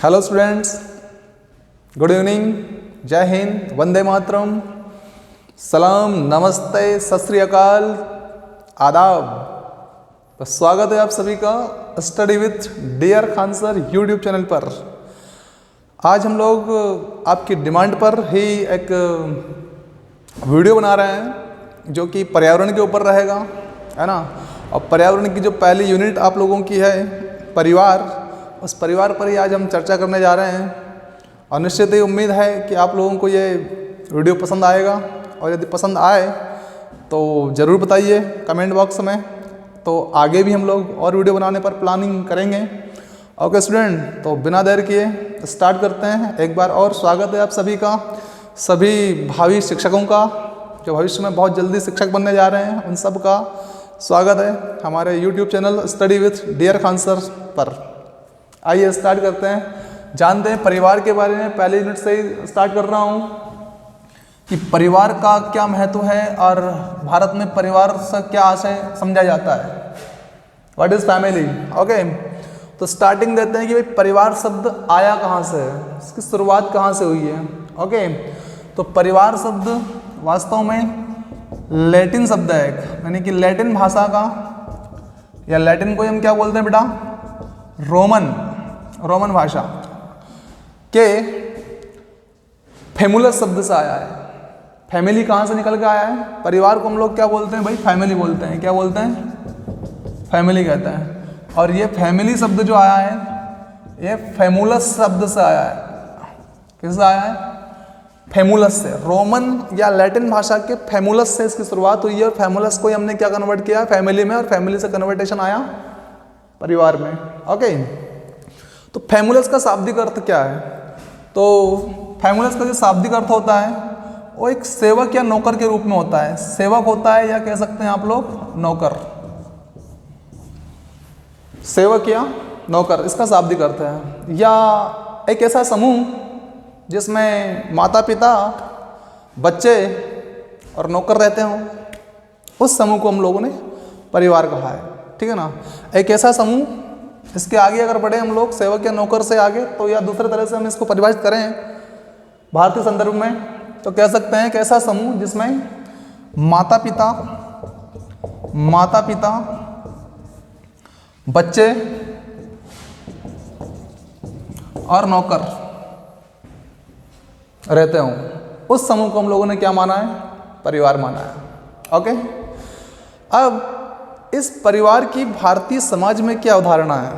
Hello students, good evening, जय हिंद, वंदे मातरम, सलाम, नमस्ते, सत श्री अकाल, आदाब। तो स्वागत है आप सभी का study with dear Khan sir YouTube channel पर। आज हम लोग आपकी डिमांड पर ही एक वीडियो बना रहे हैं जो कि पर्यावरण के ऊपर रहेगा, है ना। और पर्यावरण की जो पहली यूनिट आप लोगों की है परिवार, उस परिवार पर ही आज हम चर्चा करने जा रहे हैं। और निश्चित ही उम्मीद है कि आप लोगों को ये वीडियो पसंद आएगा, और यदि पसंद आए तो ज़रूर बताइए कमेंट बॉक्स में। तो आगे भी हम लोग और वीडियो बनाने पर प्लानिंग करेंगे। ओके स्टूडेंट, तो बिना देर किए स्टार्ट करते हैं। एक बार और स्वागत है आप सभी का, सभी भावी शिक्षकों का जो भविष्य में बहुत जल्दी शिक्षक बनने जा रहे हैं, उन सब का स्वागत है हमारे YouTube channel study with dear Khan sir पर। आइए स्टार्ट करते हैं, जानते हैं परिवार के बारे में। पहले यूनिट से ही स्टार्ट कर रहा हूँ कि परिवार का क्या महत्व है और भारत में परिवार से क्या आशय समझा जाता है। What is family. ओके, तो स्टार्टिंग देते हैं कि भाई परिवार शब्द आया कहाँ से है, इसकी शुरुआत कहाँ से हुई है। ओके, तो परिवार शब्द वास्तव में लैटिन शब्द है, यानी कि लैटिन भाषा का, या लैटिन को हम क्या बोलते हैं बेटा, रोमन भाषा के फेमुलस शब्द से आया है। फैमिली कहाँ से निकल के आया है? परिवार को हम लोग क्या बोलते हैं भाई, फैमिली बोलते हैं। क्या बोलते हैं? फैमिली कहते हैं। और ये फैमिली शब्द जो आया है, ये फेमुलस शब्द से आया है। किससे आया है? फेमुलस से। रोमन या लैटिन भाषा के फेमुलस से इसकी शुरुआत हुई है, और फेमुलस को ही हमने क्या कन्वर्ट किया, फैमिली में, और फैमिली से कन्वर्टेशन आया परिवार में। ओके, तो फेमुलस का शाब्दिक अर्थ क्या है? तो फेमुलस का जो शाब्दिक अर्थ होता है वो एक सेवक या नौकर के रूप में होता है। सेवक होता है, या कह सकते हैं आप लोग नौकर, सेवक या नौकर, इसका शाब्दिक अर्थ है। या एक ऐसा समूह जिसमें माता पिता, बच्चे और नौकर रहते हों, उस समूह को हम लोगों ने परिवार कहा है। ठीक है ना। एक ऐसा समूह, इसके आगे अगर बढ़े हम लोग सेवक या नौकर से आगे, तो या दूसरे तरह से हम इसको परिभाषित करें भारतीय संदर्भ में, तो कह सकते हैं एक ऐसा समूह जिसमें माता पिता, बच्चे और नौकर रहते हों, उस समूह को हम लोगों ने क्या माना है? परिवार माना है। ओके, अब इस परिवार की भारतीय समाज में क्या अवधारणा है?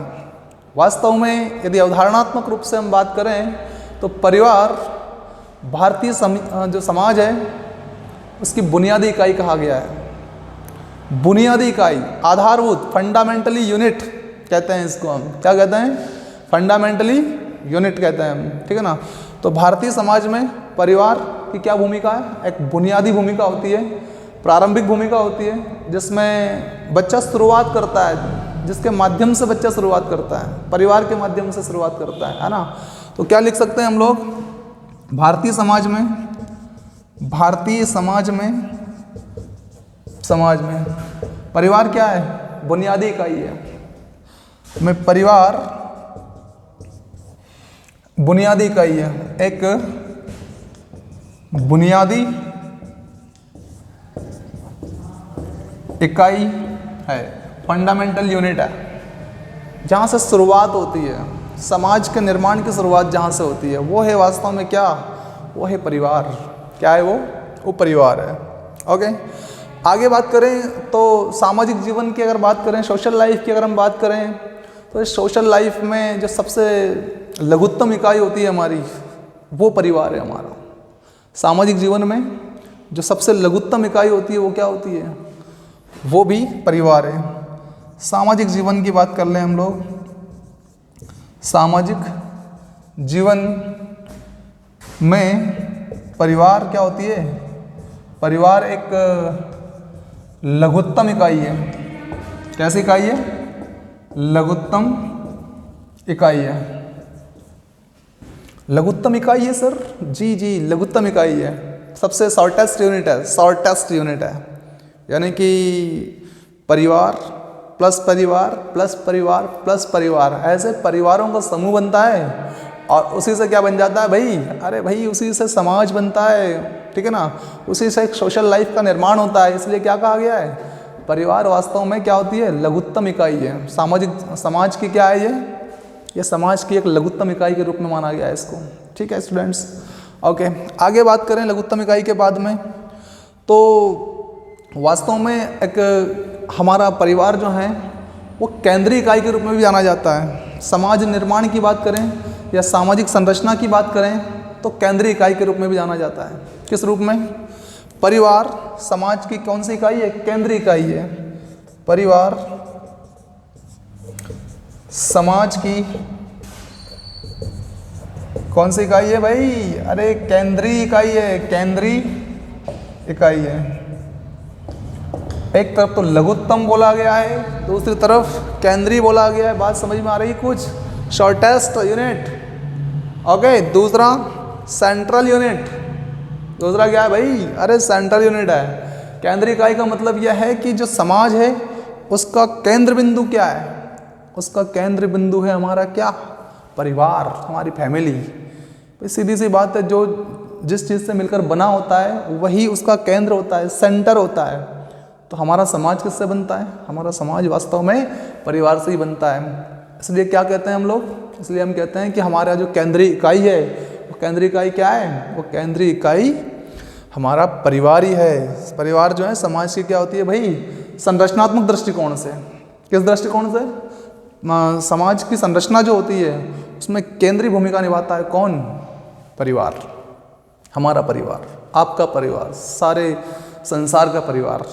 वास्तव में यदि अवधारणात्मक रूप से हम बात करें तो परिवार भारतीय जो समाज है उसकी बुनियादी इकाई कहा गया है। बुनियादी इकाई, आधारभूत, फंडामेंटली यूनिट कहते हैं इसको हम। क्या कहते हैं? फंडामेंटली यूनिट कहते हैं हम। ठीक है ना। तो भारतीय समाज में परिवार की क्या भूमिका है? एक बुनियादी भूमिका होती है, प्रारंभिक भूमिका होती है, जिसमें बच्चा शुरुआत करता है, जिसके माध्यम से बच्चा शुरुआत करता है, परिवार के माध्यम से शुरुआत करता है ना। तो क्या लिख सकते हैं हम लोग? भारतीय समाज में परिवार क्या है? बुनियादी इकाई है। में परिवार बुनियादी इकाई है, एक बुनियादी इकाई है, फंडामेंटल यूनिट है, जहाँ से शुरुआत होती है, समाज के निर्माण की शुरुआत जहाँ से होती है, वो है वास्तव में क्या? वो है परिवार। क्या है वो परिवार है। ओके, आगे बात करें तो सामाजिक जीवन की अगर बात करें, सोशल लाइफ की अगर हम बात करें, तो इस सोशल लाइफ में जो सबसे लघुत्तम इकाई होती है हमारी, वो परिवार है हमारा। सामाजिक जीवन में जो सबसे लघुत्तम इकाई होती है वो क्या होती है? वो भी परिवार है। सामाजिक जीवन की बात कर लें हम लोग, सामाजिक जीवन में परिवार क्या होती है? परिवार एक लघुत्तम इकाई है। कैसी इकाई है? लघुत्तम इकाई है। लघुत्तम इकाई है सर? जी, लघुत्तम इकाई है, सबसे शॉर्टेस्ट यूनिट है। यानी कि परिवार प्लस परिवार प्लस परिवार प्लस परिवार, ऐसे परिवारों का समूह बनता है, और उसी से क्या बन जाता है भाई, अरे भाई उसी से समाज बनता है, ठीक है ना, उसी से एक सोशल लाइफ का निर्माण होता है। इसलिए क्या कहा गया है, परिवार वास्तव में क्या होती है, लघुत्तम इकाई है। सामाजिक समाज की क्या है ये समाज की एक लघुत्तम इकाई के रूप में माना गया है इसको। ठीक है स्टूडेंट्स, ओके आगे बात करें लघुत्तम इकाई के बाद में, तो वास्तव में एक हमारा परिवार जो है वो केंद्रीय इकाई के रूप में भी जाना जाता है। समाज निर्माण की बात करें या सामाजिक संरचना की बात करें तो केंद्रीय इकाई के रूप में भी जाना जाता है। किस रूप में, परिवार समाज की कौन सी इकाई है, केंद्रीय इकाई है। परिवार समाज की कौन सी इकाई है भाई, अरे केंद्रीय इकाई है, केंद्रीय इकाई है। एक तरफ तो लघुत्तम बोला गया है, दूसरी तरफ केंद्रीय बोला गया है। बात समझ में आ रही कुछ, शॉर्टेस्ट यूनिट, ओके। दूसरा सेंट्रल यूनिट, दूसरा क्या है भाई, अरे सेंट्रल यूनिट है। केंद्रीय इकाई का मतलब यह है कि जो समाज है उसका केंद्र बिंदु क्या है, उसका केंद्र बिंदु है हमारा क्या, परिवार, हमारी फैमिली। सीधी सी बात है, जो जिस चीज़ से मिलकर बना होता है वही उसका केंद्र होता है, सेंटर होता है। तो हमारा समाज किससे बनता है, हमारा समाज वास्तव में परिवार से ही बनता है। इसलिए क्या कहते हैं हम लोग, इसलिए हम कहते हैं कि हमारा जो केंद्रीय इकाई है वो केंद्रीय इकाई क्या है, वो केंद्रीय इकाई हमारा परिवार ही है। परिवार जो है समाज की क्या होती है भाई, संरचनात्मक दृष्टिकोण से। किस दृष्टिकोण से, समाज की संरचना जो होती है उसमें केंद्रीय भूमिका निभाता है कौन, परिवार। हमारा परिवार, आपका परिवार, सारे संसार का परिवार।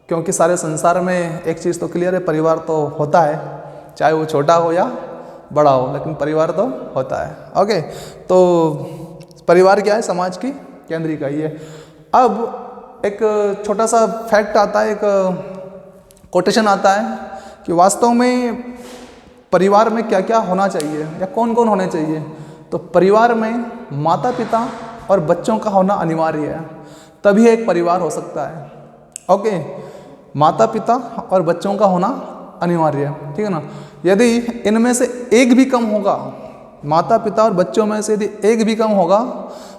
क्योंकि सारे संसार में एक चीज़ तो क्लियर है, परिवार तो होता है, चाहे वो छोटा हो या बड़ा हो, लेकिन परिवार तो होता है। ओके, तो परिवार क्या है, समाज की केंद्रीय इकाई है। अब एक छोटा सा फैक्ट आता है, एक कोटेशन आता है कि वास्तव में परिवार में क्या क्या होना चाहिए या कौन कौन होने चाहिए। तो परिवार में माता पिता और बच्चों का होना अनिवार्य है, तभी एक परिवार हो सकता है। ओके, माता पिता और बच्चों का होना अनिवार्य है, ठीक है ना। यदि इनमें से एक भी कम होगा, माता पिता और बच्चों में से यदि एक भी कम होगा,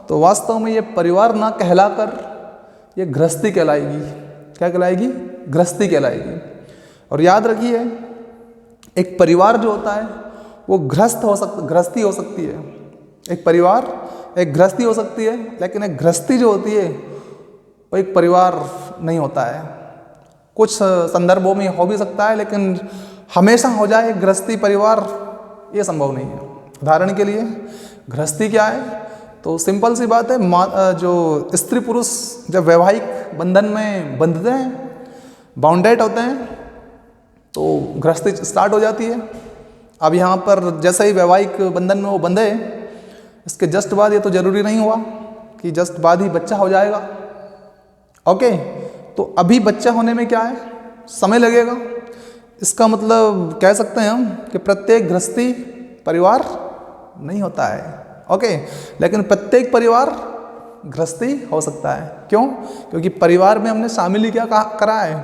तो वास्तव में ये परिवार ना कहलाकर ये गृहस्थी कहलाएगी। क्या कहलाएगी, गृहस्थी कहलाएगी। और याद रखिए, एक परिवार जो होता है वो गृहस्थी हो सकती है। एक परिवार एक गृहस्थी हो सकती है, लेकिन एक गृहस्थी जो होती है वो एक परिवार नहीं होता है। कुछ संदर्भों में हो भी सकता है, लेकिन हमेशा हो जाए गृहस्थी परिवार, ये संभव नहीं है। उदाहरण के लिए गृहस्थी क्या है, तो सिंपल सी बात है, जो स्त्री पुरुष जब वैवाहिक बंधन में बंधते हैं, बाउंडेड होते हैं, तो गृहस्थी स्टार्ट हो जाती है। अब यहाँ पर जैसे ही वैवाहिक बंधन में वो बंधे, इसके जस्ट बाद, ये तो जरूरी नहीं हुआ कि जस्ट बाद ही बच्चा हो जाएगा। ओके, तो अभी बच्चा होने में क्या है, समय लगेगा। इसका मतलब कह सकते हैं हम कि प्रत्येक गृहस्थी परिवार नहीं होता है। ओके, लेकिन प्रत्येक परिवार गृहस्थी हो सकता है। क्यों, क्योंकि परिवार में हमने शामिल ही क्या करा है,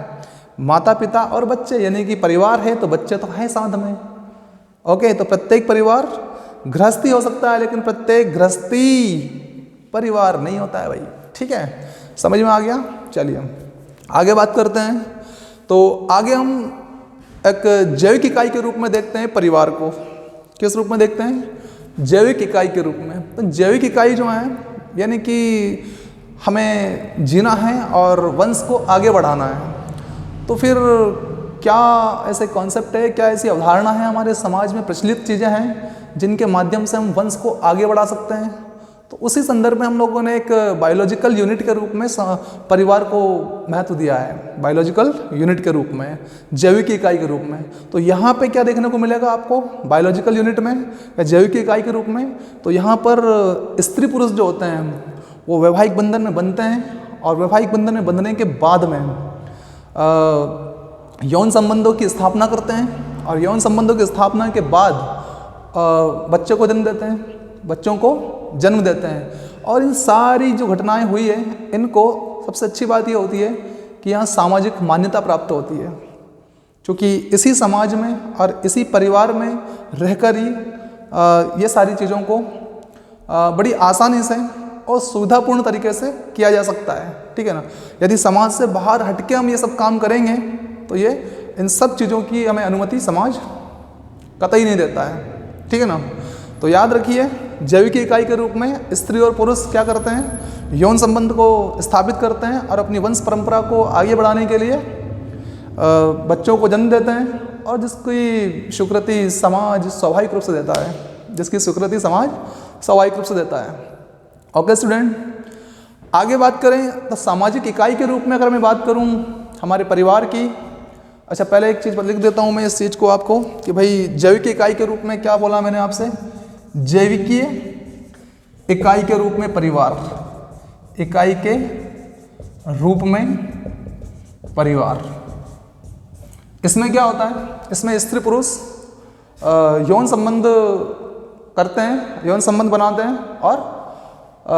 माता पिता और बच्चे, यानी कि परिवार है तो बच्चे तो हैं साथ में। ओके, तो प्रत्येक परिवार गृहस्थी हो सकता है, लेकिन प्रत्येक गृहस्थी परिवार नहीं होता है भाई। ठीक है, समझ में आ गया। चलिए हम आगे बात करते हैं। तो आगे हम एक जैविक इकाई के रूप में देखते हैं परिवार को। किस रूप में देखते हैं, जैविक इकाई के रूप में। तो जैविक इकाई जो है, यानी कि हमें जीना है और वंश को आगे बढ़ाना है। तो फिर क्या ऐसे कॉन्सेप्ट है, क्या ऐसी अवधारणा है हमारे समाज में, प्रचलित चीज़ें हैं जिनके माध्यम से हम वंश को आगे बढ़ा सकते हैं। तो उसी संदर्भ में हम लोगों ने एक बायोलॉजिकल यूनिट के रूप में परिवार को महत्व दिया है, बायोलॉजिकल यूनिट के रूप में, जैविक इकाई के रूप में। तो यहाँ पे क्या देखने को मिलेगा आपको बायोलॉजिकल यूनिट में या जैविक इकाई के रूप में, तो यहाँ पर स्त्री पुरुष जो होते हैं वो वैवाहिक बंधन में बंधते हैं, और वैवाहिक बंधन में बंधने के बाद में यौन संबंधों की स्थापना करते हैं, और यौन संबंधों की स्थापना के बाद बच्चों को जन्म देते हैं, बच्चों को जन्म देते हैं। और इन सारी जो घटनाएं हुई है, इनको सबसे अच्छी बात ये होती है कि यहाँ सामाजिक मान्यता प्राप्त होती है, क्योंकि इसी समाज में और इसी परिवार में रहकर ही ये सारी चीज़ों को बड़ी आसानी से और सुविधापूर्ण तरीके से किया जा सकता है, ठीक है ना। यदि समाज से बाहर हटके हम ये सब काम करेंगे तो ये इन सब चीज़ों की हमें अनुमति समाज कतई नहीं देता है, ठीक है ना। तो याद रखिए, जैविक इकाई के रूप में स्त्री और पुरुष क्या करते हैं, यौन संबंध को स्थापित करते हैं और अपनी वंश परंपरा को आगे बढ़ाने के लिए बच्चों को जन्म देते हैं, और जिसकी स्वीकृति समाज स्वाभाविक रूप से देता है, जिसकी स्वीकृति समाज स्वाभाविक रूप से देता है। ओके स्टूडेंट, आगे बात करें तो सामाजिक इकाई के रूप में अगर मैं बात करूं हमारे परिवार की, अच्छा पहले एक चीज़ लिख देता हूं मैं इस चीज़ को आपको कि भाई जैविक इकाई के रूप में क्या बोला मैंने आपसे, जैविकीय इकाई के रूप में परिवार, इकाई के रूप में परिवार। इसमें क्या होता है, इसमें स्त्री पुरुष यौन संबंध करते हैं, यौन संबंध बनाते हैं और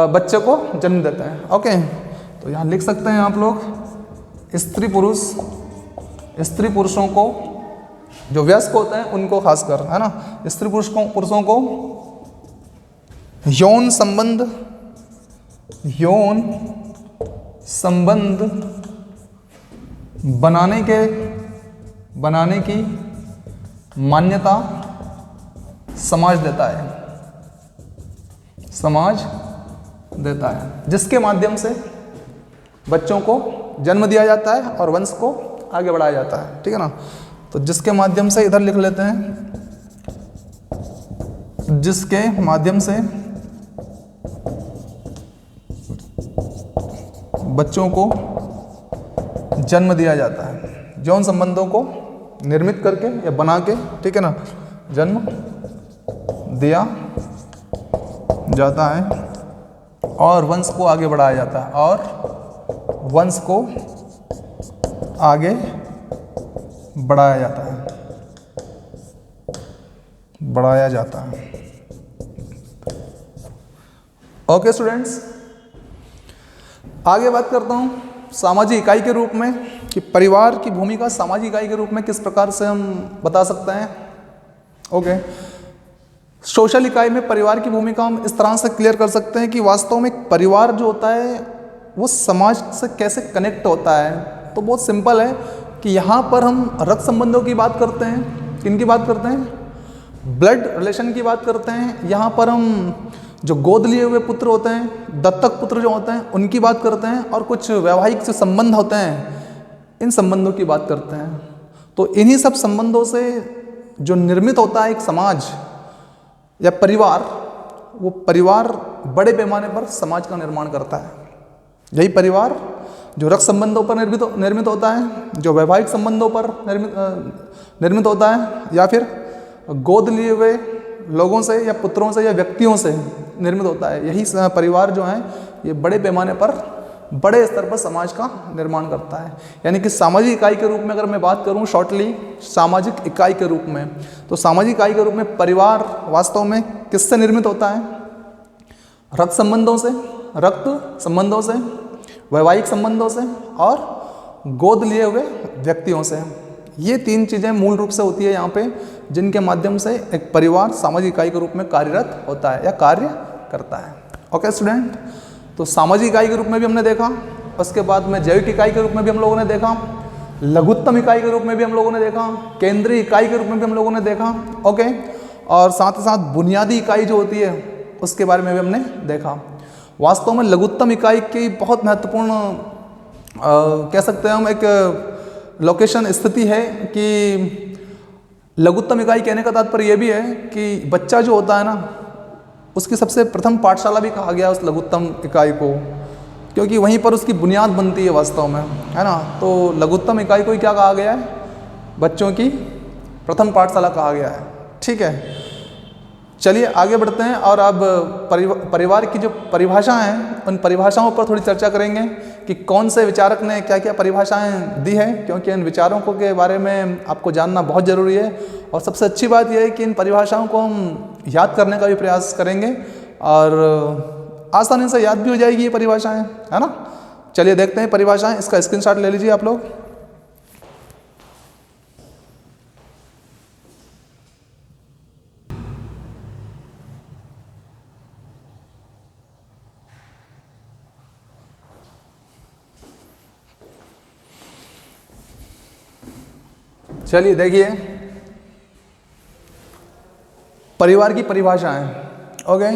बच्चे को जन्म देते हैं। ओके, तो यहाँ लिख सकते हैं आप लोग, स्त्री पुरुषों को, जो वयस्क होते हैं उनको खासकर, है ना, स्त्री पुरुषों को यौन संबंध बनाने की मान्यता समाज देता है, जिसके माध्यम से बच्चों को जन्म दिया जाता है और वंश को आगे बढ़ाया जाता है, ठीक है ना। तो जिसके माध्यम से, इधर लिख लेते हैं, जिसके माध्यम से बच्चों को जन्म दिया जाता है, यौन संबंधों को निर्मित करके या बना के, ठीक है ना, जन्म दिया जाता है और वंश को आगे बढ़ाया जाता है, और वंश को आगे बढ़ाया जाता है। ओके स्टूडेंट्स, आगे बात करता हूँ सामाजिक इकाई के रूप में कि परिवार की भूमिका सामाजिक इकाई के रूप में किस प्रकार से हम बता सकते हैं। ओके, सोशल इकाई में परिवार की भूमिका हम इस तरह से क्लियर कर सकते हैं कि वास्तव में परिवार जो होता है वो समाज से कैसे कनेक्ट होता है। तो बहुत सिंपल है कि यहाँ पर हम रक्त संबंधों की बात करते हैं, किन की बात करते हैं, ब्लड रिलेशन की बात करते हैं। यहाँ पर हम जो गोद लिए हुए पुत्र होते हैं, दत्तक पुत्र जो होते हैं, उनकी बात करते हैं, और कुछ वैवाहिक जो संबंध होते हैं, इन संबंधों की बात करते हैं। तो इन्हीं सब संबंधों से जो निर्मित होता है एक समाज या परिवार, वो परिवार बड़े पैमाने पर समाज का निर्माण करता है। यही परिवार जो रक्त संबंधों पर निर्मित होता है, जो वैवाहिक संबंधों पर निर्मित होता है, या फिर गोद लिए हुए लोगों से या पुत्रों से या व्यक्तियों से निर्मित होता है। यही परिवार जो है ये बड़े पैमाने पर, बड़े स्तर पर समाज का निर्माण करता है। यानी कि सामाजिक इकाई के रूप में अगर मैं बात करूं शॉर्टली, सामाजिक इकाई के रूप में, तो सामाजिक इकाई के रूप में परिवार वास्तव में किससे निर्मित होता है, रक्त संबंधों से, वैवाहिक संबंधों से और गोद लिए हुए व्यक्तियों से। ये तीन चीज़ें मूल रूप से होती है यहाँ पे, जिनके माध्यम से एक परिवार सामाजिक इकाई के रूप में कार्यरत होता है या कार्य करता है। ओके स्टूडेंट, तो सामाजिक इकाई के रूप में भी हमने देखा, उसके बाद में जैविक इकाई के रूप में भी हम लोगों ने देखा, लघुत्तम इकाई के रूप में भी हम लोगों ने देखा, केंद्रीय इकाई के रूप में भी हम लोगों ने देखा। ओके, और साथ ही साथ बुनियादी इकाई जो होती है उसके बारे में भी हमने देखा। वास्तव में लघुत्तम इकाई की बहुत महत्वपूर्ण कह सकते हैं हम एक लोकेशन स्थिति है कि लघुत्तम इकाई कहने का तात्पर्य यह भी है कि बच्चा जो होता है ना, उसकी सबसे प्रथम पाठशाला भी कहा गया उस लघुत्तम इकाई को, क्योंकि वहीं पर उसकी बुनियाद बनती है वास्तव में, है ना। तो लघुत्तम इकाई को ही क्या कहा गया है, बच्चों की प्रथम पाठशाला कहा गया है। ठीक है, चलिए आगे बढ़ते हैं और अब परिवार की जो परिभाषा हैं उन परिभाषाओं पर थोड़ी चर्चा करेंगे कि कौन से विचारक ने क्या क्या परिभाषाएं दी है, क्योंकि इन विचारों को के बारे में आपको जानना बहुत ज़रूरी है। और सबसे अच्छी बात यह है कि इन परिभाषाओं को हम याद करने का भी प्रयास करेंगे और आसानी से याद भी हो जाएगी ये परिभाषाएँ, है ना। चलिए देखते हैं परिभाषाएँ, इसका स्क्रीनशॉट ले लीजिए आप लोग। चलिए देखिए परिवार की परिभाषाएं। ओके,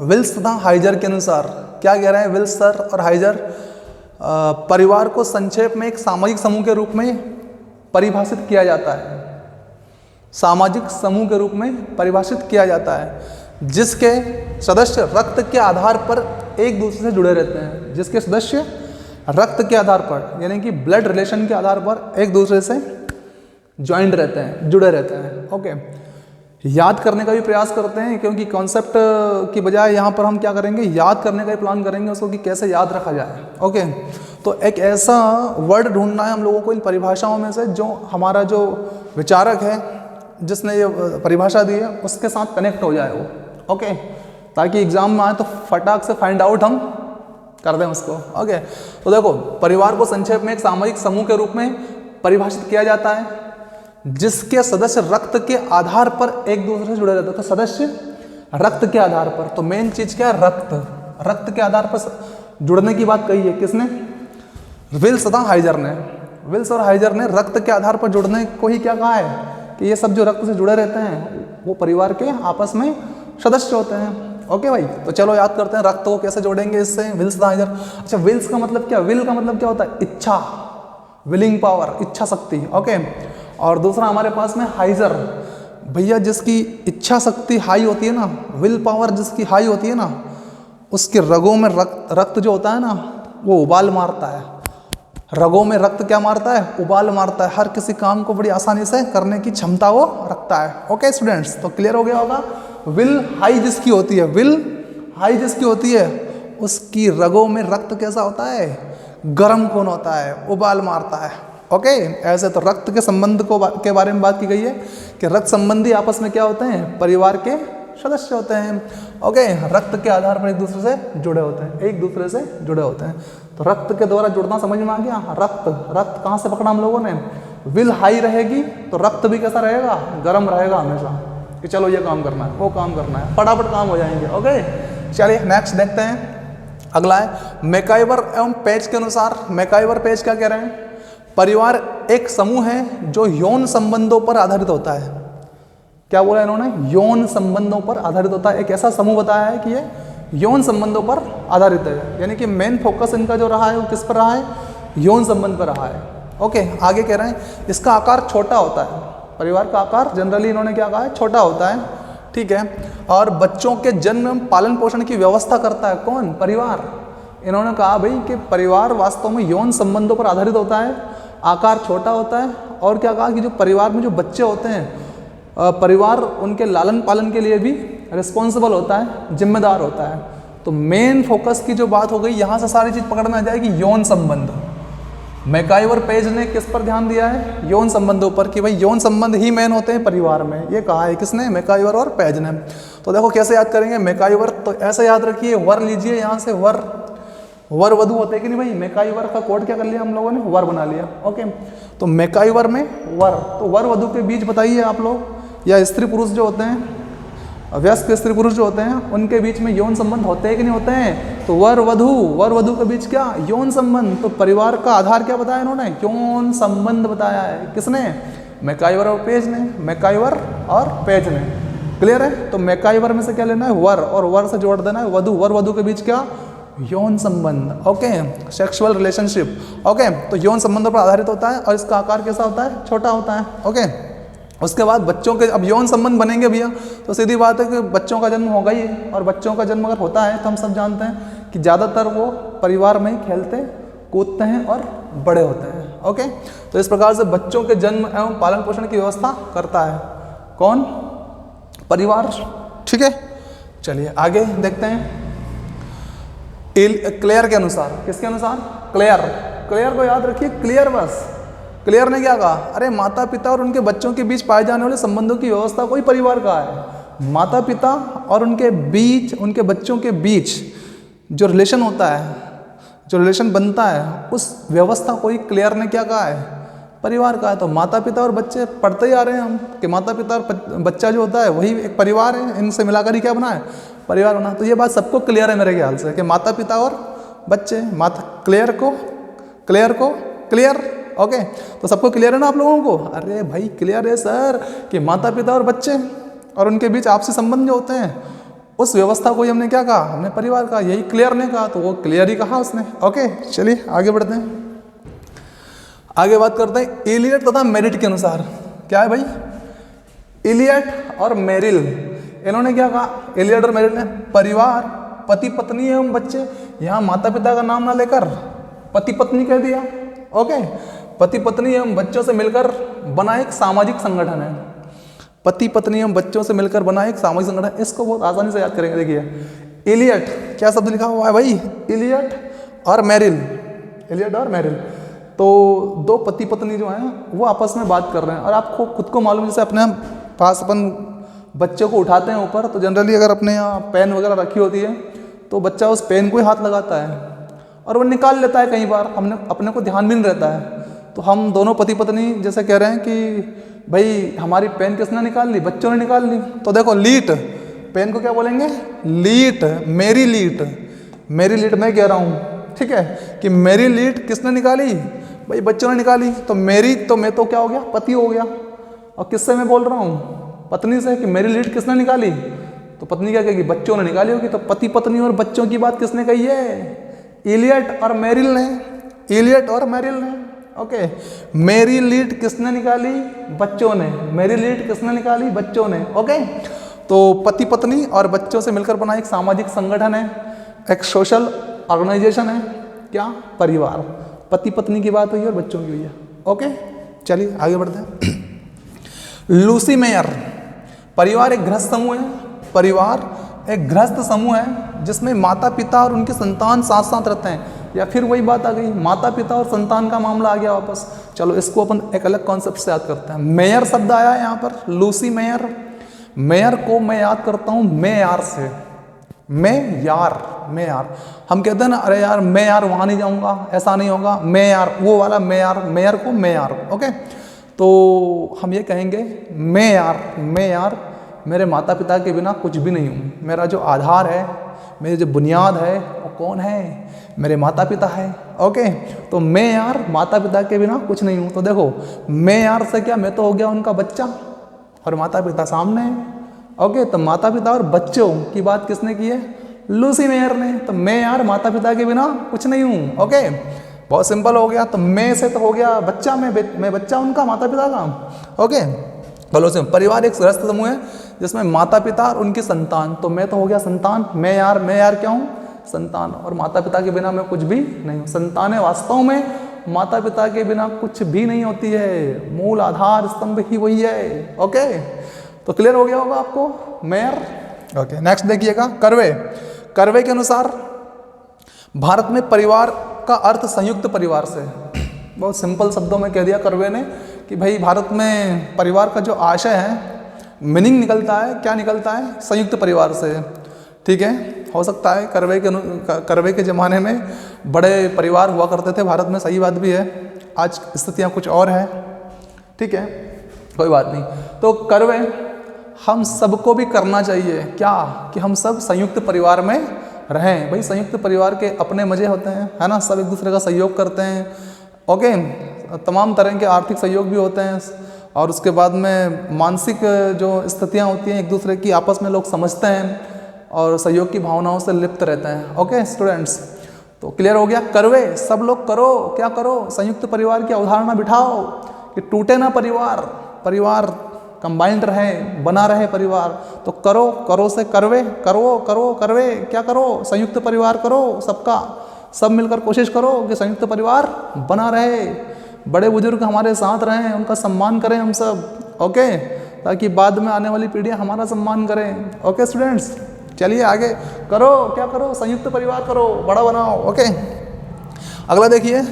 विल्स तथा हाइजर के अनुसार क्या कह रहे हैं विल्स सर और हाइजर? परिवार को संक्षेप में एक सामाजिक समूह के रूप में परिभाषित किया जाता है। सामाजिक समूह के रूप में परिभाषित किया जाता है जिसके सदस्य रक्त के आधार पर एक दूसरे से जुड़े रहते हैं। जिसके सदस्य रक्त के आधार पर यानी कि ब्लड रिलेशन के आधार पर एक दूसरे से ज्वाइंट रहते हैं, जुड़े रहते हैं। ओके, याद करने का भी प्रयास करते हैं क्योंकि कॉन्सेप्ट की बजाय यहाँ पर हम क्या करेंगे, याद करने का ही प्लान करेंगे उसको कि कैसे याद रखा जाए। ओके, तो एक ऐसा वर्ड ढूंढना है हम लोगों को इन परिभाषाओं में से जो हमारा जो विचारक है जिसने ये परिभाषा दी है उसके साथ कनेक्ट हो जाए वो। ओके, ताकि एग्जाम में आए तो फटाक से फाइंड आउट हम कर दें उसको। ओके, तो देखो परिवार को संक्षेप में एक सामाजिक समूह के रूप में परिभाषित किया जाता है जिसके सदस्य रक्त के आधार पर एक दूसरे से जुड़े रहते हैं। तो सदस्य रक्त के आधार पर, तो मेन चीज क्या है, रक्त के आधार पर जुड़ने की बात कही है किसने? विल्स तथा हाइजर ने। विल्स और हाइजर ने रक्त के आधार पर जुड़ने को ही क्या कहा है कि ये सब जो रक्त से जुड़े रहते हैं वो परिवार के आपस में सदस्य होते हैं। ओके भाई, तो चलो याद करते हैं रक्त को कैसे जोड़ेंगे इससे, विल्स तथा हाइजर। अच्छा, विल्स का मतलब क्या? विल का मतलब क्या होता है? इच्छा, विलिंग पावर, इच्छा शक्ति। ओके, और दूसरा हमारे पास में हाइजर, भैया जिसकी इच्छा शक्ति हाई होती है ना, विल पावर जिसकी हाई होती है ना, उसके रगों में रक्त जो होता है ना वो उबाल मारता है। रगों में रक्त क्या मारता है? उबाल मारता है। हर किसी काम को बड़ी आसानी से करने की क्षमता वो रखता है। ओके स्टूडेंट्स, तो क्लियर हो गया होगा। विल हाई जिसकी होती है, विल हाई जिसकी होती है उसकी रगों में रक्त कैसा होता है? गर्म खून होता है, उबाल मारता है। ओके, ऐसे तो रक्त के संबंध के बारे में बात की गई है कि रक्त संबंधी आपस में क्या होते हैं? परिवार के सदस्य होते हैं। ओके, रक्त के आधार पर एक दूसरे से जुड़े होते हैं, एक दूसरे से जुड़े होते हैं। तो रक्त के द्वारा जुड़ना समझ में आ गया। रक्त कहाँ से पकड़ा हम लोगों ने? विल हाई रहेगी तो रक्त भी कैसा रहेगा? गर्म रहेगा हमेशा कि चलो ये काम करना है, वो काम करना है, फटाफट काम हो जाएंगे। ओके, चलिए नेक्स्ट देखते हैं। अगला है मैकाइवर एवं पेज के अनुसार। मैकाइवर पेज क्या कह रहे हैं? परिवार एक समूह है जो यौन संबंधों पर आधारित होता है। क्या बोला इन्होंने? यौन संबंधों पर आधारित होता है। एक ऐसा समूह बताया है कि ये यौन संबंधों पर आधारित है, यानी कि मेन फोकस इनका जो रहा है वो किस पर रहा है? यौन संबंध पर रहा है। ओके, आगे कह रहे हैं इसका आकार छोटा होता है। परिवार का आकार जनरली इन्होंने क्या कहा है? छोटा होता है। ठीक है, और बच्चों के जन्म एवं पालन पोषण की व्यवस्था करता है कौन? परिवार। इन्होंने कहा भाई कि परिवार वास्तव में यौन संबंधों पर आधारित होता है, आकार छोटा होता है, और क्या कहा कि जो परिवार में जो बच्चे होते हैं परिवार उनके लालन पालन के लिए भी रिस्पॉन्सिबल होता है, जिम्मेदार होता है। तो मेन फोकस की जो बात हो गई यहाँ से सारी चीज पकड़ में आ जाएगी, यौन संबंध। मैकाइवर पेज ने किस पर ध्यान दिया है? यौन संबंधों पर, कि भाई यौन संबंध ही मेन होते हैं परिवार में। ये कहा है किसने? मैकाइवर और पेज ने। तो देखो कैसे याद करेंगे मैकाइवर, तो ऐसे याद रखिए, वर लीजिए यहाँ से, वर वधु होते हैं कि नहीं भाई? मैकाइवर का कोड क्या कर लिया हम लोगों ने? वर बना लिया। ओके, तो मैकाइवर में वर, तो वर वधु के बीच बताइए आप लोग, या स्त्री पुरुष जो होते हैं, वयस्क स्त्री पुरुष जो होते हैं उनके बीच में यौन संबंध होते हैं कि नहीं होते हैं? तो वर वधु के बीच क्या? यौन संबंध। तो परिवार का आधार क्या बताया इन्होंने? यौन संबंध बताया है। किसने? मैकाइवर और पेज ने। मैकाइवर और पेज ने। क्लियर है? तो मैकाइवर में से क्या लेना है? वर, और वर से जोड़ देना है वधु। वर वधु के बीच क्या? यौन संबंध। Okay, sexual relationship. ओके, तो यौन संबंधों पर आधारित होता है और इसका आकार कैसा होता है? छोटा होता है। ओके, उसके बाद बच्चों के, अब यौन संबंध बनेंगे भैया तो सीधी बात है कि बच्चों का जन्म होगा ही, और बच्चों का जन्म अगर होता है तो हम सब जानते हैं कि ज़्यादातर वो परिवार में ही खेलते कूदते हैं और बड़े होते हैं। ओके, तो इस प्रकार से बच्चों के जन्म एवं पालन पोषण की व्यवस्था करता है कौन? परिवार। ठीक है, चलिए आगे देखते हैं। क्लेयर के अनुसार, किसके अनुसार? क्लेयर को याद रखिए, क्लियर बस। क्लियर ने क्या कहा? अरे माता पिता और उनके बच्चों के बीच पाए जाने वाले संबंधों की व्यवस्था कोई परिवार का है। माता पिता और उनके बीच, उनके बच्चों के बीच जो रिलेशन होता है, जो रिलेशन बनता है, उस व्यवस्था को ही क्लियर ने क्या कहा है? परिवार का है। तो माता पिता और बच्चे पढ़ते ही आ रहे हैं हम कि माता पिता और बच्चा जो होता है वही एक परिवार है, इनसे मिलाकर ही क्या बना है? परिवार बना। तो ये बात सबको क्लियर है मेरे ख्याल से कि माता पिता और बच्चे, क्लियर ओके, तो सबको क्लियर है ना आप लोगों को? अरे भाई क्लियर है सर कि माता पिता और बच्चे और उनके बीच आपसी संबंध जो होते हैं उस व्यवस्था को ही हमने क्या कहा? हमने परिवार कहा। यही क्लियर ने कहा तो वो क्लियर ही कहा उसने। ओके चलिए आगे बढ़ते हैं। आगे बात करते हैं इलियट तथा मेरिट के अनुसार। क्या है भाई? इलियट और मेरिल इन्होंने क्या कहा? इलियट और मेरिल ने परिवार, पति पत्नी एवं बच्चे, यहाँ माता पिता का नाम ना लेकर पति पत्नी कह दिया। ओके, पति पत्नी एवं बच्चों से मिलकर बना एक सामाजिक संगठन है। पति पत्नी एवं बच्चों से मिलकर बना एक सामाजिक संगठन, इसको बहुत आसानी से याद करेंगे। देखिए इलियट, क्या शब्द लिखा हुआ है भाई? इलियट और मेरिल। इलियट और मेरिल तो दो पति पत्नी जो हैं वो आपस में बात कर रहे हैं। और आपको खुद को मालूम, जैसे अपने पास अपन बच्चे को उठाते हैं ऊपर, तो जनरली अगर अपने यहाँ पेन वगैरह रखी होती है तो बच्चा उस पेन को ही हाथ लगाता है और वो निकाल लेता है। कई बार हमने अपने को ध्यान भी नहीं रहता है। तो हम दोनों पति पत्नी जैसे कह रहे हैं कि भाई हमारी पेन किसने निकाल ली? बच्चों ने निकाल ली। तो देखो लीट, पेन को क्या बोलेंगे? लीट, मेरी लीट। मेरी लीट मैं कह रहा हूँ, ठीक है, कि मेरी लीट किसने निकाली? भाई बच्चों ने निकाली। तो मेरी, तो मैं तो क्या हो गया? पति हो गया। और किससे मैं बोल रहा हूँ? पत्नी से, कि मेरी लीड किसने निकाली? तो पत्नी क्या कहेगी? बच्चों ने निकाली होगी। तो पति पत्नी और बच्चों की बात किसने कही है? इलियट और मेरिल ने। इलियट और मेरिल ने। ओके, मेरी लीड किसने निकाली? बच्चों ने। मेरी लीड किसने निकाली? बच्चों ने। ओके, तो पति पत्नी और बच्चों से मिलकर बना एक सामाजिक संगठन है, एक सोशल ऑर्गेनाइजेशन है। क्या? परिवार। पति पत्नी की बात हुई और बच्चों की हुई है। ओके चलिए आगे बढ़ते हैं। लूसी मेयर, परिवार एक गृहस्थ समूह है। परिवार एक गृहस्थ समूह है जिसमें माता पिता और उनके संतान साथ साथ रहते हैं। या फिर वही बात आ गई, माता पिता और संतान का मामला आ गया वापस। चलो इसको अपन एक अलग कॉन्सेप्ट से याद करते हैं। मेयर शब्द आया है यहाँ पर, लूसी मेयर। मेयर को मैं याद करता हूँ मैं यार से। मैं यार, मैं यार। हम कहते हैं ना, अरे यार मैं यार वहाँ नहीं जाऊँगा, ऐसा नहीं होगा, मैं यार, वो वाला मैं यार। मेयर को मैं यार। ओके, तो हम ये कहेंगे मैं यार मेरे माता पिता के बिना कुछ भी नहीं हूँ। मेरा जो आधार है, मेरी जो बुनियाद है वो कौन है? मेरे माता पिता है। ओके, तो मैं यार माता पिता के बिना कुछ नहीं हूँ। तो देखो मैं यार से क्या, मैं तो हो गया उनका बच्चा और माता पिता सामने है। ओके, तो माता पिता और बच्चों की बात किसने की है? लूसी मेयर ने। तो मैं यार माता पिता के बिना कुछ नहीं हूँ। ओके, बहुत सिंपल हो गया। तो मैं से तो हो गया बच्चा, मैं बच्चा उनका, माता पिता का। ओके, बोलो से परिवार एक गृहस्थ समूह है जिसमें माता पिता और उनकी संतान। तो मैं तो हो गया संतान। मैं यार क्या हूँ? संतान। और माता पिता के बिना मैं कुछ भी नहीं हूँ। संतानें वास्तव में माता पिता के बिना कुछ भी नहीं होती है। मूल आधार स्तंभ ही वही है। ओके, तो क्लियर हो गया होगा आपको मेयर। ओके, नेक्स्ट देखिएगा कर्वे। कर्वे के अनुसार भारत में परिवार का अर्थ संयुक्त परिवार से। बहुत सिंपल शब्दों में कह दिया कर्वे ने कि भाई भारत में परिवार का जो आशय है, मीनिंग निकलता है, क्या निकलता है? संयुक्त परिवार से। ठीक है, हो सकता है कर्वे के ज़माने में बड़े परिवार हुआ करते थे भारत में, सही बात भी है। आज स्थितियाँ कुछ और है। ठीक है, कोई बात नहीं। तो कर्वे हम सबको भी करना चाहिए क्या? कि हम सब संयुक्त परिवार में रहें। भाई संयुक्त परिवार के अपने मजे होते हैं, है ना? सब एक दूसरे का सहयोग करते हैं। ओके, तमाम तरह के आर्थिक सहयोग भी होते हैं और उसके बाद में मानसिक जो स्थितियाँ होती हैं एक दूसरे की, आपस में लोग समझते हैं और सहयोग की भावनाओं से लिप्त रहते हैं। ओके स्टूडेंट्स, तो क्लियर हो गया। कर्वे सब लोग करो, क्या करो? संयुक्त परिवार की अवधारणा बिठाओ कि टूटे ना परिवार, परिवार कंबाइंड रहे, बना रहे परिवार। तो करो, करो से कर्वे, करो करो कर्वे, क्या करो? संयुक्त परिवार करो सबका, सब मिलकर कोशिश करो कि संयुक्त परिवार बना रहे। बड़े बुजुर्ग हमारे साथ रहें, उनका सम्मान करें हम सब। ओके, ताकि बाद में आने वाली पीढ़ियां हमारा सम्मान करें। ओके स्टूडेंट्स, चलिए आगे करो, क्या करो? संयुक्त परिवार करो, बड़ा बनाओ। ओके, अगला देखिए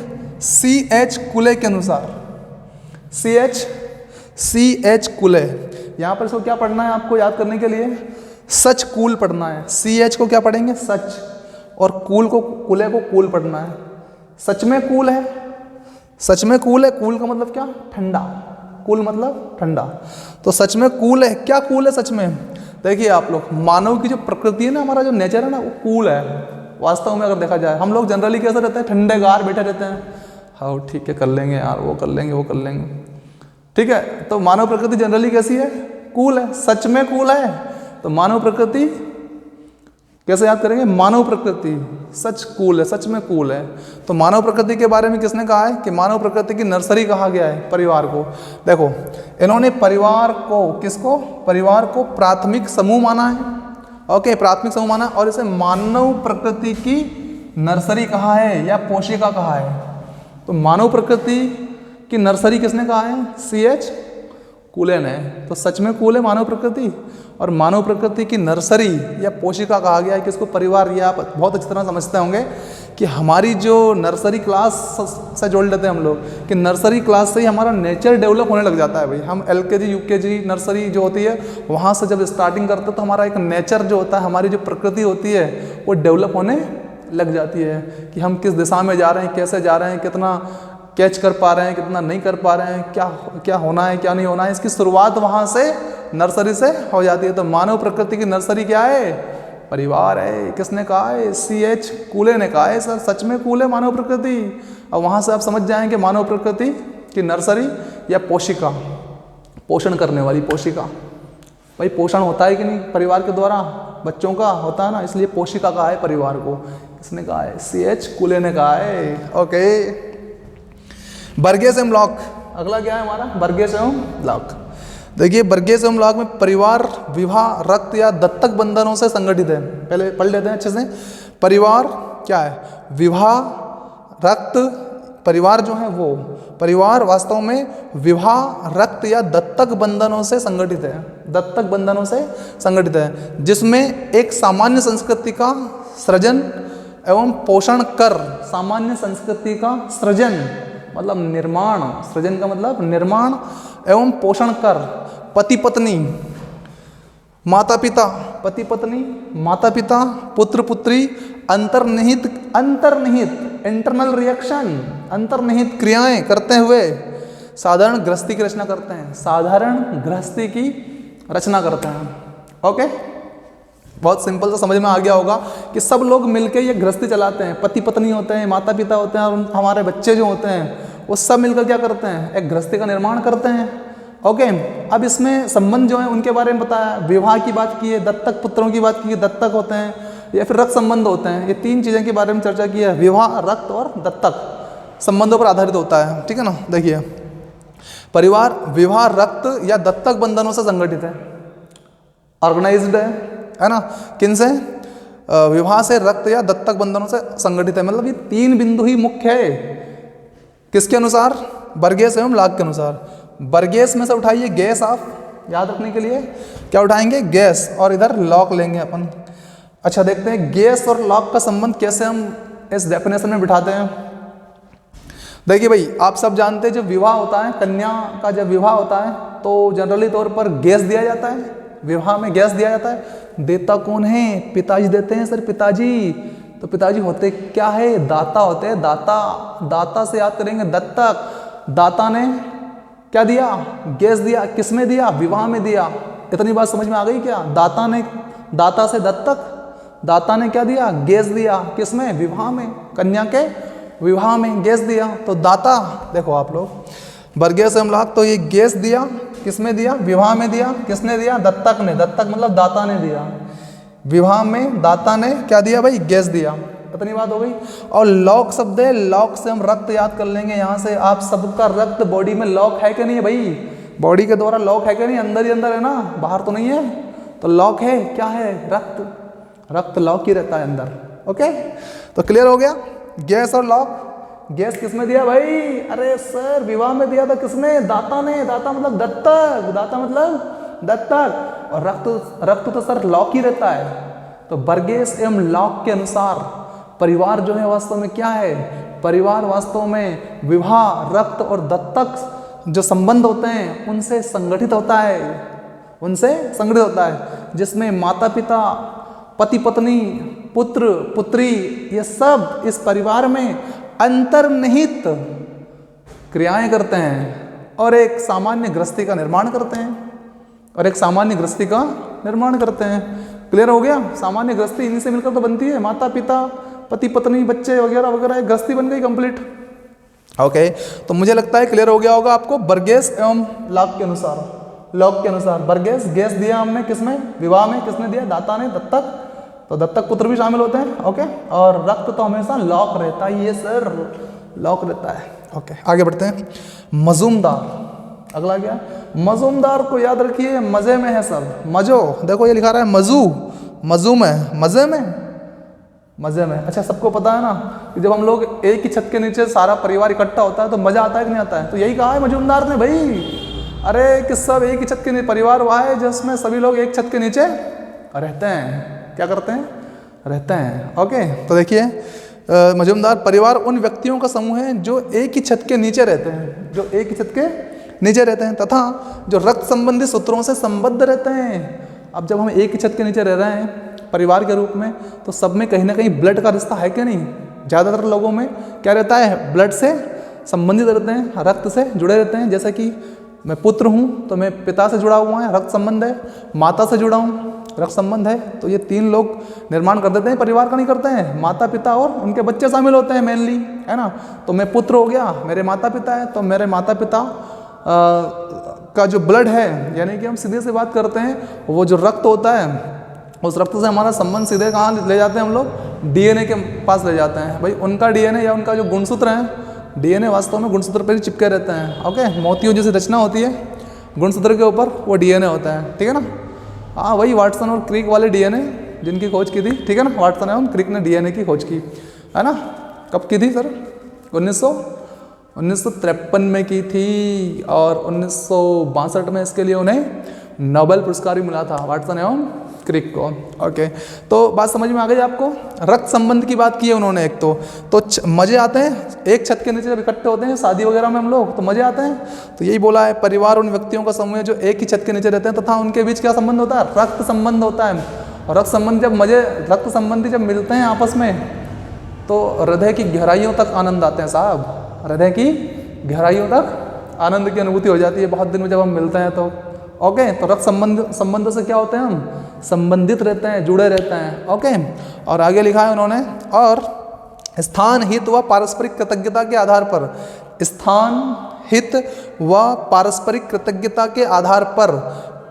CH कुले के अनुसार। CH कुले, यहाँ पर इसको क्या पढ़ना है आपको याद करने के लिए? सच कूल पढ़ना है। CH को क्या पढ़ेंगे? सच, और कूल को, कुले को कूल पढ़ना है। सच में कूल है, सच में कूल है। कूल का मतलब क्या? ठंडा। कूल मतलब ठंडा। तो सच में कूल है। क्या कूल है सच में? देखिए आप लोग, मानव की जो प्रकृति है ना, हमारा जो नेचर है ना, वो कूल है वास्तव में। अगर देखा जाए, हम लोग जनरली कैसे रहते हैं? ठंडे गार बैठे रहते हैं, हाँ ठीक है कर लेंगे यार, वो कर लेंगे वो कर लेंगे, ठीक है। तो मानव प्रकृति जनरली कैसी है? कूल है, सच में कूल है। तो मानव प्रकृति कैसे याद करेंगे? मानव प्रकृति सच कूल है, सच में कूल है। तो मानव प्रकृति के बारे में किसने कहा है कि मानव प्रकृति की नर्सरी कहा गया है परिवार को? देखो इन्होंने परिवार को, किसको? परिवार को प्राथमिक समूह माना है। ओके, प्राथमिक समूह माना और इसे मानव प्रकृति की नर्सरी कहा है या पोशिका कहा है। तो मानव प्रकृति की नर्सरी किसने कहा है? C.H. कूले ने। तो सच में कूल है मानव प्रकृति। और मानव प्रकृति की नर्सरी या पोशिका कहा गया है किसको? परिवार। ये आप बहुत अच्छी तरह समझते होंगे कि हमारी जो नर्सरी क्लास से जोड़ लेते हैं हम लोग कि नर्सरी क्लास से ही हमारा नेचर डेवलप होने लग जाता है भाई। हम LKG UKG नर्सरी जो होती है वहाँ से जब स्टार्टिंग करते हैं तो हमारा एक नेचर जो होता है, हमारी जो प्रकृति होती है वो डेवलप होने लग जाती है कि हम किस दिशा में जा रहे हैं, कैसे जा रहे हैं, कितना कैच कर पा रहे हैं, कितना नहीं कर पा रहे हैं, क्या क्या होना है क्या नहीं होना है, इसकी शुरुआत वहाँ से नर्सरी से हो जाती है। तो मानव प्रकृति की नर्सरी क्या है? परिवार है। किसने कहा है? C.H. कूले ने कहा है। सर सच में कूल है मानव प्रकृति। और वहाँ से आप समझ जाएंगे मानव प्रकृति की नर्सरी या पोशिका, पोषण करने वाली पोशिका। भाई पोषण होता है कि नहीं परिवार के द्वारा? बच्चों का होता है ना, इसलिए पोशिका कहा है परिवार को। किसने कहा है? C.H. कूले ने कहा है। ओके, बर्गेस एवं लॉक अगला क्या है हमारा? बर्गेस एवं लॉक। देखिए बर्गेस एवं लॉक में परिवार विवाह, रक्त या दत्तक बंधनों से संगठित है। पहले पढ़ लेते हैं अच्छे से। परिवार क्या है? विवाह, रक्त, परिवार जो है वो परिवार वास्तव में विवाह, रक्त या दत्तक बंधनों से संगठित है। दत्तक बंधनों से संगठित है जिसमें एक सामान्य संस्कृति का सृजन एवं पोषण कर, सामान्य संस्कृति का सृजन मतलब निर्माण, सृजन का मतलब निर्माण एवं पोषण कर पति पत्नी, माता पिता, पति पत्नी, माता पिता, पुत्र पुत्री, अंतर्निहित इंटरनल रिएक्शन, अंतर्निहित क्रियाएं करते हुए साधारण गृहस्थी की रचना करते हैं। साधारण गृहस्थी की रचना करते हैं। ओके, बहुत सिंपल सा समझ में आ गया होगा कि सब लोग मिलके ये गृहस्थी चलाते हैं। पति पत्नी होते हैं, माता पिता होते हैं और हमारे बच्चे जो होते हैं वो सब मिलकर क्या करते हैं? एक गृहस्थी का निर्माण करते हैं। ओके, अब इसमें संबंध जो है उनके बारे में बताया, विवाह की बात की है, दत्तक पुत्रों की बात की है, दत्तक होते हैं या फिर रक्त संबंध होते हैं। ये तीन चीज़ों के बारे में चर्चा की है। विवाह, रक्त और दत्तक संबंधों पर आधारित होता है। ठीक है ना। देखिए परिवार विवाह, रक्त या दत्तक बंधनों से संगठित है, ऑर्गेनाइज्ड है ना। किन से? विवाह से, रक्त या दत्तक बंधनों से संगठित है। मतलब ये तीन बिंदु ही मुख्य है। किसके अनुसार? बर्गेस एवं लॉक के अनुसार। बर्गेस में से उठाइए गैस, आप याद रखने के लिए क्या उठाएंगे? गैस, और इधर लॉक लेंगे अपन। अच्छा देखते हैं गैस और लॉक का संबंध कैसे हम इस डेफिनेशन में बिठाते हैं। देखिए भाई आप सब जानते हैं जब विवाह होता है, कन्या का जब विवाह होता है तो जनरली तौर पर गैस दिया जाता है। विवाह में गैस दिया जाता है। देता कौन है? पिताजी देते हैं सर, पिताजी। तो पिताजी होते क्या है? दाता होते हैं। दाता, दाता से याद करेंगे दत्तक। दाता ने क्या दिया? गैस दिया। किसमें दिया? विवाह में दिया। इतनी बात समझ में आ गई क्या? दाता ने, दाता से दत्तक, दाता ने क्या दिया? गैस दिया। किसमें? विवाह में। कन्या के विवाह में गैस दिया। तो दाता, देखो आप लोग बर्गेस एवं लॉक, तो ये गैस दिया। किसमें दिया? विवाह में दिया। किसने दिया? दत्तक ने। दत्तक मतलब दाता ने दिया। विवाह में दाता ने क्या दिया भाई? गैस दिया। इतनी बात हो गई। और लॉक शब्द है, लॉक से हम रक्त याद कर लेंगे। यहाँ से आप सबका रक्त बॉडी में लॉक है कि नहीं है भाई? बॉडी के द्वारा लॉक है कि नहीं? अंदर ही अंदर है ना, बाहर तो नहीं है। तो लॉक है, क्या है? रक्त। रक्त लॉक ही रहता है अंदर। ओके, तो क्लियर हो गया गैस और लॉक। गैस किसमें दिया भाई? अरे सर विवाह में दिया था। किसने? दाता ने। दाता मतलब दत्तक। दाता मतलब दत्तक। और रक्त, रक्त तो सर लॉक ही रहता है। तो बर्गेस एवं लॉक के अनुसार परिवार जो है वास्तव में क्या है? परिवार वास्तव में विवाह, रक्त और दत्तक जो संबंध होते हैं उनसे संगठित होता है। उनसे संगठित होता है जिसमें माता पिता, पति पत्नी, पुत्र पुत्री, ये सब इस परिवार में अंतर्निहित क्रियाएं करते हैं और एक सामान्य गृहस्थी का निर्माण करते हैं। और एक सामान्य गृहस्थी का निर्माण करते हैं। क्लियर हो गया? सामान्य गृहस्थी इन्हीं से मिलकर तो बनती है। माता पिता, पति पत्नी, बच्चे वगैरह वगैरह, एक गृहस्थी बन गई कंप्लीट। ओके, तो मुझे लगता है क्लियर हो गया होगा आपको। बर्गेस एवं लॉक के अनुसार बर्गेस गैस दिया हमने किसमें, विवाह में किसने दिया, दाता ने, दत्तक, तो दत्तक पुत्र भी शामिल होते हैं। ओके, और रक्त तो हमेशा लॉक रहता है, ये सर लॉक रहता है। ओके, आगे बढ़ते हैं। मजूमदार, अगला क्या, मजूमदार को याद रखिए, मजे में है सब, मजो, देखो ये लिखा रहा है मजू, मजू में, मजे में। अच्छा, सबको पता है ना कि जब हम लोग एक ही छत के नीचे सारा परिवार इकट्ठा होता है तो मजा आता है कि नहीं आता है, तो यही कहा है मजूमदार ने भाई। अरे कि सब एक ही छत के नीचे, परिवार वह है जिसमें सभी लोग एक छत के नीचे रहते हैं, क्या करते हैं, रहते हैं। ओके, तो देखिए मजूमदार परिवार उन व्यक्तियों का समूह है जो एक ही छत के नीचे रहते हैं, जो एक ही छत के नीचे रहते हैं तथा जो रक्त संबंधी सूत्रों से संबद्ध रहते हैं। अब जब हम एक ही छत के नीचे रह रहे हैं परिवार के रूप में, तो सब में कहीं ना कहीं ब्लड का रिश्ता है कि नहीं, ज़्यादातर लोगों में क्या रहता है, ब्लड से संबंधित रहते हैं, रक्त से जुड़े रहते हैं। जैसे कि मैं पुत्र हूँ तो मैं पिता से जुड़ा हुआ है, रक्त संबंध है, माता से जुड़ा हूँ, रक्त संबंध है। तो ये तीन लोग निर्माण कर देते हैं, परिवार का नहीं करते हैं, माता पिता और उनके बच्चे शामिल होते हैं मेनली, है ना। तो मैं पुत्र हो गया, मेरे माता पिता है, तो मेरे माता पिता का जो ब्लड है, यानी कि हम सीधे से बात करते हैं, वो जो रक्त होता है, उस रक्त से हमारा संबंध सीधे कहाँ ले जाते हैं हम लोग, डीएनए के पास ले जाते हैं। भाई उनका डीएनए या उनका जो गुणसूत्र है, डीएनए वास्तव में गुणसूत्र पर ही चिपके रहते हैं। ओके, मोतियों जैसी रचना होती है गुणसूत्र के ऊपर, वो डीएनए होता है, ठीक है ना। हाँ, वही वाटसन और क्रिक वाले डीएनए जिनकी खोज की थी, ठीक है ना, वाटसन एवं क्रिक ने डीएनए की खोज की, है ना। कब की थी सर, 1953 में की थी, और 1962 में इसके लिए उन्हें नोबेल पुरस्कार भी मिला था, वाटसन एवं क्रिक को। ओके, तो बात समझ में आ गई आपको। रक्त संबंध की बात की है उन्होंने एक तो मजे आते हैं एक छत के नीचे जब इकट्ठे होते हैं शादी वगैरह में हम लोग, तो मजे आते हैं। तो यही बोला है, परिवार उन व्यक्तियों का समूह है जो एक ही छत के नीचे रहते हैं तथा उनके बीच क्या संबंध होता है, रक्त संबंध होता है। और रक्त संबंध जब रक्त संबंधी जब मिलते हैं आपस में, तो हृदय की गहराइयों तक आनंद आते हैं साहब, हृदय की गहराइयों तक आनंद की अनुभूति हो जाती है बहुत दिन में जब हम मिलते हैं तो। ओके, तो रक्त संबंध से क्या होते हैं, हम संबंधित रहते हैं, जुड़े रहते हैं। ओके, और आगे लिखा है उन्होंने, और स्थान हित व पारस्परिक कृतज्ञता के आधार पर, स्थान हित व पारस्परिक कृतज्ञता के आधार पर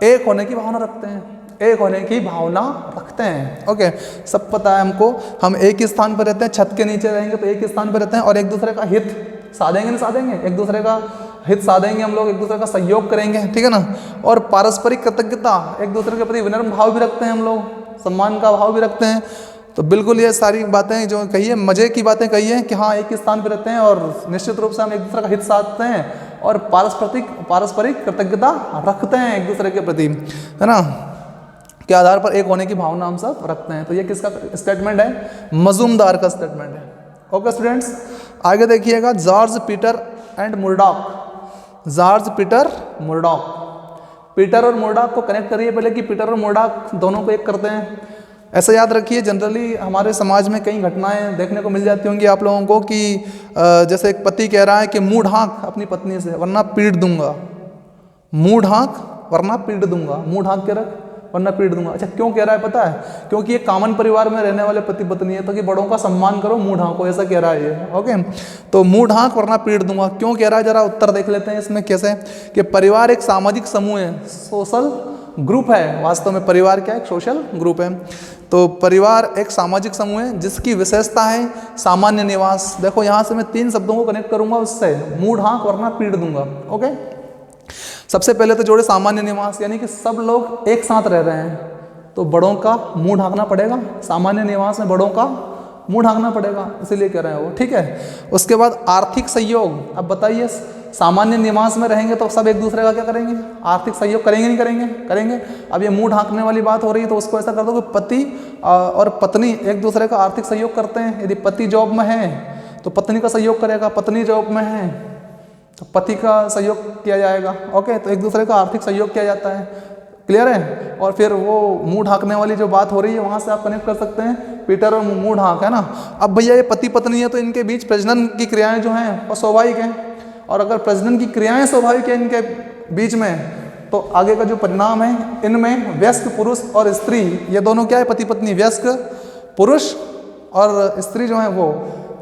एक होने की भावना रखते हैं, एक होने की भावना रखते हैं। ओके, सब पता है हमको, हम एक ही स्थान पर रहते हैं, छत के नीचे रहेंगे तो एक ही स्थान पर रहते हैं, और एक दूसरे का हित साधेंगे नहीं साधेंगे, एक दूसरे का हित साधेंगे हम लोग, एक दूसरे का सहयोग करेंगे, ठीक है ना। और पारस्परिक कृतज्ञता, एक दूसरे के प्रति विनम्र भाव भी रखते हैं हम लोग, सम्मान का भाव भी रखते हैं। तो बिल्कुल ये सारी बातें जो कही है, मजे की बातें कही है कि हाँ एक ही स्थान पर रहते हैं और निश्चित रूप से हम एक दूसरे का हित साधते हैं और पारस्परिक कृतज्ञता रखते हैं एक दूसरे के प्रति, है ना, के आधार पर एक होने की भावना हम सब रखते हैं। तो ये किसका स्टेटमेंट है, मजूमदार का स्टेटमेंट है। ओके स्टूडेंट्स, आगे देखिएगा, George Peter and Murdock, George Peter Murdock, Peter और मुर्डॉक को कनेक्ट करिए पहले कि पीटर और मुर्डॉक दोनों को एक करते हैं। ऐसा याद रखिए, जनरली हमारे समाज में कई घटनाएं देखने को मिल जाती होंगी आप लोगों को कि जैसे एक पति कह रहा है कि मुंह ढांक अपनी पत्नी से वरना पीट दूंगा, मुंह ढांक वरना पीट दूंगा, मुंह ढांक के रख वरना पीट दूंगा। अच्छा क्यों कह रहा है पता है, क्योंकि ये कॉमन परिवार में रहने वाले पति पत्नी है, तो कि बड़ों का सम्मान करो, मुंह ढांको, ऐसा कह रहा है ये। ओके, तो मुंह ढांक वरना पीट दूंगा क्यों कह रहा है, जरा उत्तर देख लेते हैं इसमें कैसे। कि परिवार एक सामाजिक समूह है, सोशल ग्रुप है, वास्तव में परिवार क्या है, एक सोशल ग्रुप है। तो परिवार एक सामाजिक समूह है जिसकी विशेषता है सामान्य निवास। देखो यहाँ से मैं 3 शब्दों को कनेक्ट करूंगा उससे, मुंह ढांक वरना पीट दूंगा। ओके, सबसे पहले तो जोड़े सामान्य निवास, यानी कि सब लोग एक साथ रह रहे हैं तो बड़ों का मुंह ढांकना पड़ेगा, सामान्य निवास में बड़ों का मुंह ढांकना पड़ेगा, इसीलिए कह रहे हैं वो, ठीक है। उसके बाद आर्थिक सहयोग, अब बताइए सामान्य निवास में रहेंगे तो सब एक दूसरे का क्या करेंगे, आर्थिक सहयोग करेंगे नहीं करेंगे, करेंगे। अब ये मुंह ढांकने वाली बात हो रही है तो उसको ऐसा कर दो कि पति और पत्नी एक दूसरे का आर्थिक सहयोग करते हैं। यदि पति जॉब में है तो पत्नी का सहयोग करेगा, पत्नी जॉब में है तो पति का सहयोग किया जाएगा। ओके, तो एक दूसरे का आर्थिक सहयोग किया जाता है, क्लियर है। और फिर वो मुंह ढांकने वाली जो बात हो रही है वहाँ से आप कनेक्ट कर सकते हैं पीटर और मुंह ढांक, है ना। अब भैया ये पति पत्नी है तो इनके बीच प्रजनन की क्रियाएं जो हैं वो स्वाभाविक हैं, और अगर प्रजनन की क्रियाएं स्वाभाविक है इनके बीच में तो आगे का जो परिणाम है, इनमें वयस्क पुरुष और स्त्री, ये दोनों क्या है, पति पत्नी, वयस्क पुरुष और स्त्री जो है वो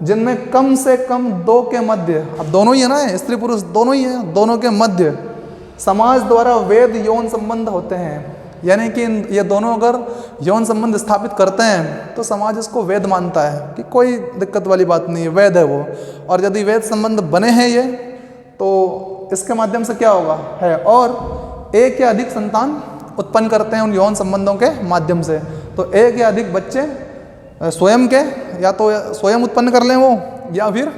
जिनमें कम से कम 2 के मध्य, अब दोनों ही है ना, स्त्री पुरुष दोनों ही है, दोनों के मध्य समाज द्वारा वैध यौन संबंध होते हैं। यानी कि ये दोनों अगर यौन संबंध स्थापित करते हैं तो समाज इसको वैध मानता है कि कोई दिक्कत वाली बात नहीं है, वैध है वो। और यदि वैध संबंध बने हैं ये, तो इसके माध्यम से क्या होगा है, और एक या अधिक संतान उत्पन्न करते हैं उन यौन संबंधों के माध्यम से। तो एक या अधिक बच्चे स्वयं के, या तो स्वयं उत्पन्न कर लें वो, या फिर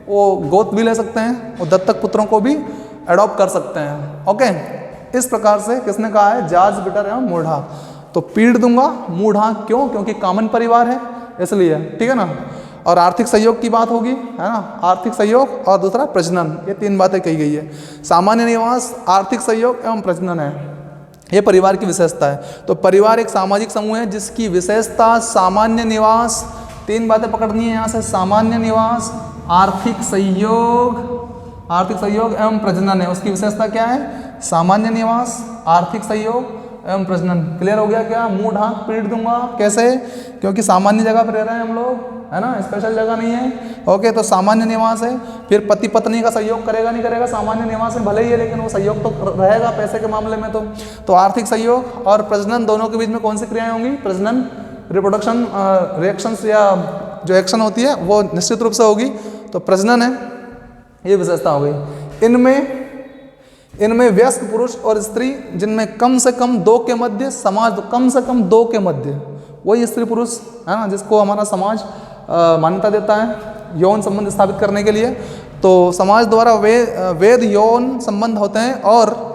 वो गोद भी ले सकते हैं, और दत्तक पुत्रों को भी एडॉप्ट कर सकते हैं। ओके, इस प्रकार से किसने कहा है, जॉर्ज बिटर एवं मूढ़ा। तो पीड़ दूंगा मूढ़ा, क्यों? क्योंकि कॉमन परिवार है इसलिए, ठीक है ना। और आर्थिक सहयोग की बात होगी, है ना, आर्थिक सहयोग और दूसरा प्रजनन, ये 3 बातें कही गई है। सामान्य निवास, आर्थिक सहयोग एवं प्रजनन है, ये परिवार की विशेषता है। तो परिवार एक सामाजिक समूह है जिसकी विशेषता सामान्य निवास, 3 बातें पकड़नी है यहाँ से, सामान्य निवास, आर्थिक सहयोग एवं प्रजनन है। उसकी विशेषता क्या है, सामान्य निवास, आर्थिक सहयोग एवं प्रजनन। क्लियर हो गया क्या? मुंह ढांक पीट दूंगा, कैसे? क्योंकि सामान्य जगह पर रह रहे हैं हम लोग, है ना, स्पेशल जगह नहीं है। ओके, तो सामान्य निवास है। फिर पति पत्नी का सहयोग करेगा नहीं करेगा, सामान्य निवास में भले ही है, लेकिन वो सहयोग तो रहेगा पैसे के मामले में। तो आर्थिक सहयोग और प्रजनन दोनों के बीच में कौन सी क्रियाएं होंगी? प्रजनन, रिप्रोडक्शन, रिएक्शंस या जो एक्शन होती है वो निश्चित रूप से होगी। तो प्रजनन है, ये विशेषता हो गई। इनमें वयस्क पुरुष और स्त्री जिनमें कम से कम 2 के मध्य समाज, कम से कम 2 के मध्य, वही स्त्री पुरुष है ना, जिसको हमारा समाज मान्यता देता है यौन संबंध स्थापित करने के लिए। तो समाज द्वारा वैध यौन संबंध होते हैं और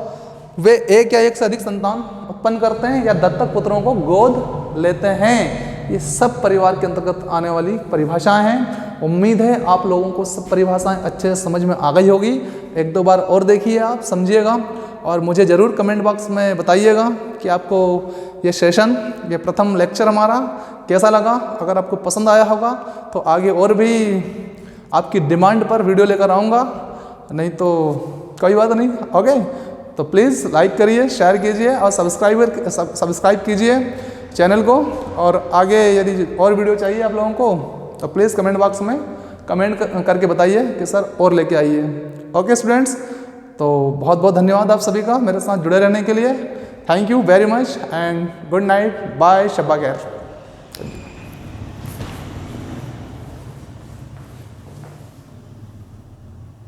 वे एक या एक से अधिक संतान उत्पन्न करते हैं या दत्तक पुत्रों को गोद लेते हैं। ये सब परिवार के अंतर्गत आने वाली परिभाषाएं हैं। उम्मीद है आप लोगों को सब परिभाषाएं अच्छे से समझ में आ गई होगी। 1-2 बार और देखिए, आप समझिएगा और मुझे ज़रूर कमेंट बॉक्स में बताइएगा कि आपको ये सेशन, ये प्रथम लेक्चर हमारा कैसा लगा। अगर आपको पसंद आया होगा तो आगे और भी आपकी डिमांड पर वीडियो लेकर आऊँगा, नहीं तो कोई बात नहीं। ओके, तो प्लीज़ लाइक करिए, शेयर कीजिए और सब्सक्राइब कीजिए चैनल को। और आगे यदि और वीडियो चाहिए आप लोगों को तो प्लीज़ कमेंट बॉक्स में कमेंट करके बताइए कि सर और लेके आइए। ओके स्टूडेंट्स, तो बहुत बहुत धन्यवाद आप सभी का मेरे साथ जुड़े रहने के लिए। Thank you very much and good night, bye, शब्बा खैर।